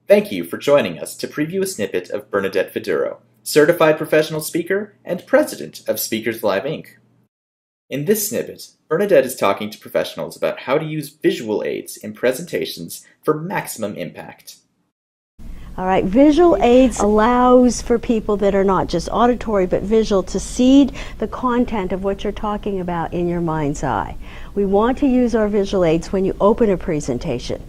Thank you for joining us to preview a snippet of Bernadette Vadurro, certified professional speaker and president of Speakers Live Inc. In this snippet, Bernadette is talking to professionals about how to use visual aids in presentations for maximum impact. All right, visual aids allows for people that are not just auditory but visual to seed the content of what you're talking about in your mind's eye. We want to use our visual aids when you open a presentation.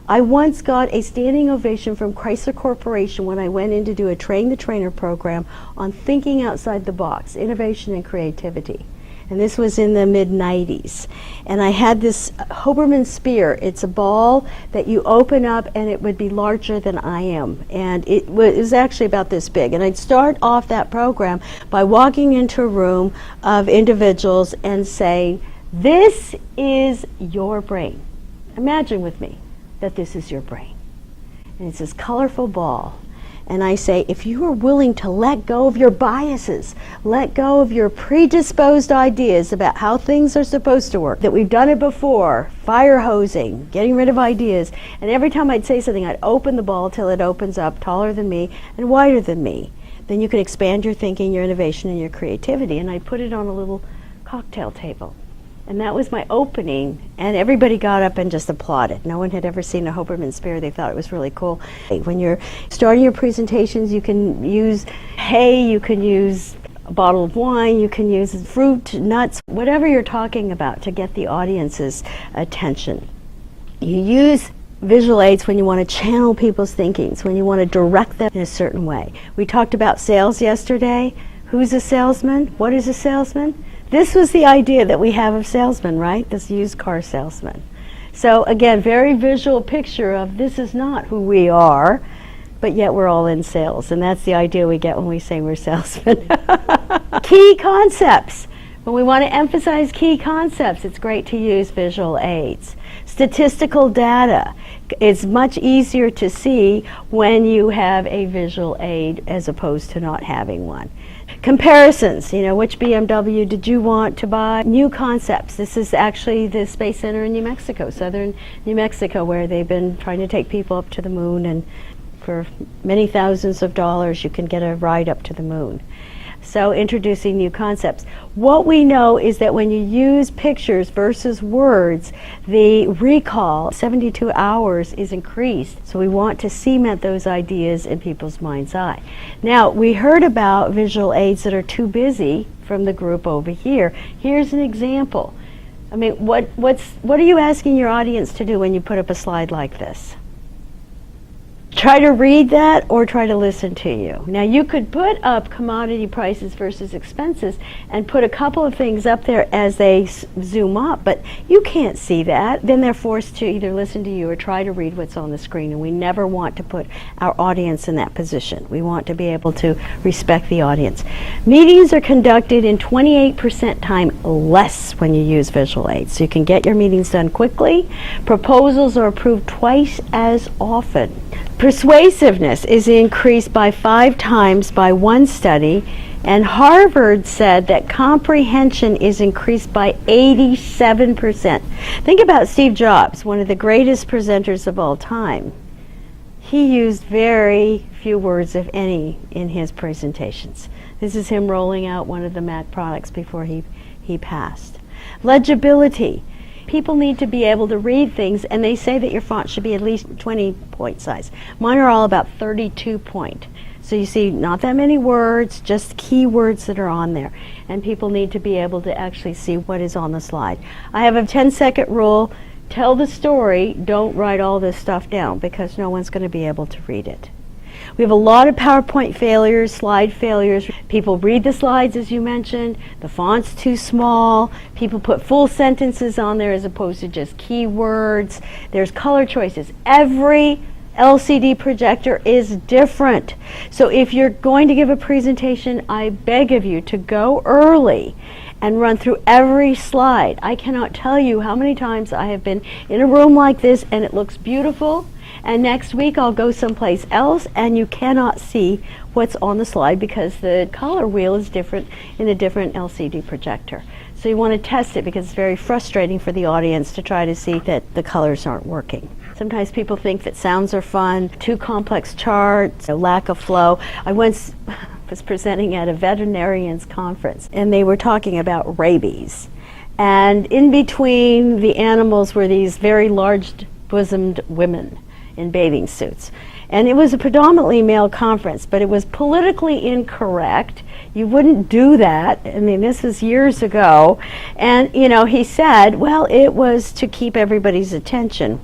I once got a standing ovation from Chrysler Corporation when I went in to do a Train the Trainer program on thinking outside the box, innovation and creativity. And this was in the mid-90s. And I had this Hoberman spear. It's a ball that you open up and it would be larger than I am. And it was actually about this big. And I'd start off that program by walking into a room of individuals and say, this is your brain. Imagine with me that this is your brain. And it's this colorful ball. And I say, if you are willing to let go of your biases, let go of your predisposed ideas about how things are supposed to work, that we've done it before, fire hosing, getting rid of ideas, and every time I'd say something, I'd open the ball till it opens up taller than me and wider than me. Then you can expand your thinking, your innovation, and your creativity. And I put it on a little cocktail table. And that was my opening, and everybody got up and just applauded. No one had ever seen a Hoberman spear. They thought it was really cool. When you're starting your presentations, you can use hay, you can use a bottle of wine, you can use fruit, nuts, whatever you're talking about to get the audience's attention. You use visual aids when you want to channel people's thinkings, when you want to direct them in a certain way. We talked about sales yesterday. Who's a salesman? What is a salesman? This was the idea that we have of salesmen, right? This used car salesman. So again, very visual picture of this is not who we are, but yet we're all in sales. And that's the idea we get when we say we're salesmen. Key concepts. When we want to emphasize key concepts, it's great to use visual aids. Statistical data. It's much easier to see when you have a visual aid as opposed to not having one. Comparisons, which BMW did you want to buy? New concepts. This is actually the Space Center in New Mexico, southern New Mexico, where they've been trying to take people up to the moon, and for many thousands of dollars you can get a ride up to the moon. So introducing new concepts. What we know is that when you use pictures versus words, the recall, 72 hours, is increased. So we want to cement those ideas in people's mind's eye. Now, we heard about visual aids that are too busy from the group over here. Here's an example. I mean, what are you asking your audience to do when you put up a slide like this? Try to read that or try to listen to you. Now you could put up commodity prices versus expenses and put a couple of things up there as they zoom up, but you can't see that. Then they're forced to either listen to you or try to read what's on the screen, and we never want to put our audience in that position. We want to be able to respect the audience. Meetings are conducted in 28% time less when you use visual aids. So you can get your meetings done quickly. Proposals are approved twice as often. Persuasiveness is increased by 5 times by one study, and Harvard said that comprehension is increased by 87%. Think about Steve Jobs, one of the greatest presenters of all time. He used very few words, if any, in his presentations. This is him rolling out one of the Mac products before he passed. Legibility. People need to be able to read things, and they say that your font should be at least 20 point size. Mine are all about 32 point. So you see not that many words, just key words that are on there. And people need to be able to actually see what is on the slide. I have a 10-second rule. Tell the story. Don't write all this stuff down because no one's going to be able to read it. We have a lot of PowerPoint failures, slide failures. People read the slides, as you mentioned. The font's too small. People put full sentences on there as opposed to just keywords. There's color choices. Every LCD projector is different. So if you're going to give a presentation, I beg of you to go early and run through every slide. I cannot tell you how many times I have been in a room like this and it looks beautiful, and next week I'll go someplace else and you cannot see what's on the slide because the color wheel is different in a different LCD projector. So you want to test it because it's very frustrating for the audience to try to see that the colors aren't working. Sometimes people think that sounds are fun, too complex charts, a lack of flow. I once was presenting at a veterinarian's conference, and they were talking about rabies. And in between the animals were these very large-bosomed women in bathing suits. And it was a predominantly male conference, but it was politically incorrect. You wouldn't do that. I mean, this was years ago. And, he said, well, it was to keep everybody's attention.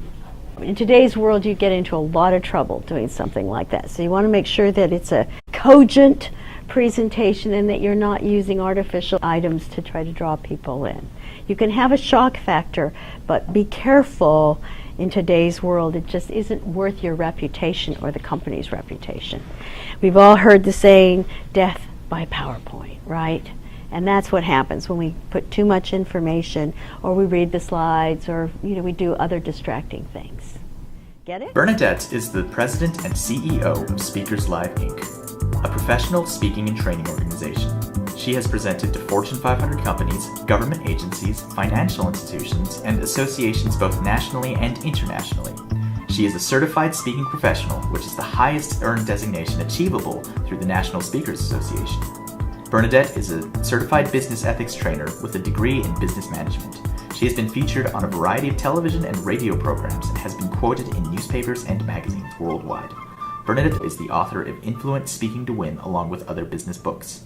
In today's world, you get into a lot of trouble doing something like that. So you want to make sure that it's a cogent presentation and that you're not using artificial items to try to draw people in. You can have a shock factor, but be careful. In today's world, it just isn't worth your reputation or the company's reputation. We've all heard the saying, death by PowerPoint, right? And that's what happens when we put too much information, or we read the slides, or we do other distracting things. Get it? Bernadette is the president and CEO of Speakers Live Inc., a professional speaking and training organization. She has presented to Fortune 500 companies, government agencies, financial institutions, and associations both nationally and internationally. She is a certified speaking professional, which is the highest earned designation achievable through the National Speakers Association. Bernadette is a certified business ethics trainer with a degree in business management. She has been featured on a variety of television and radio programs and has been quoted in newspapers and magazines worldwide. Bernadette is the author of Influence Speaking to Win, along with other business books.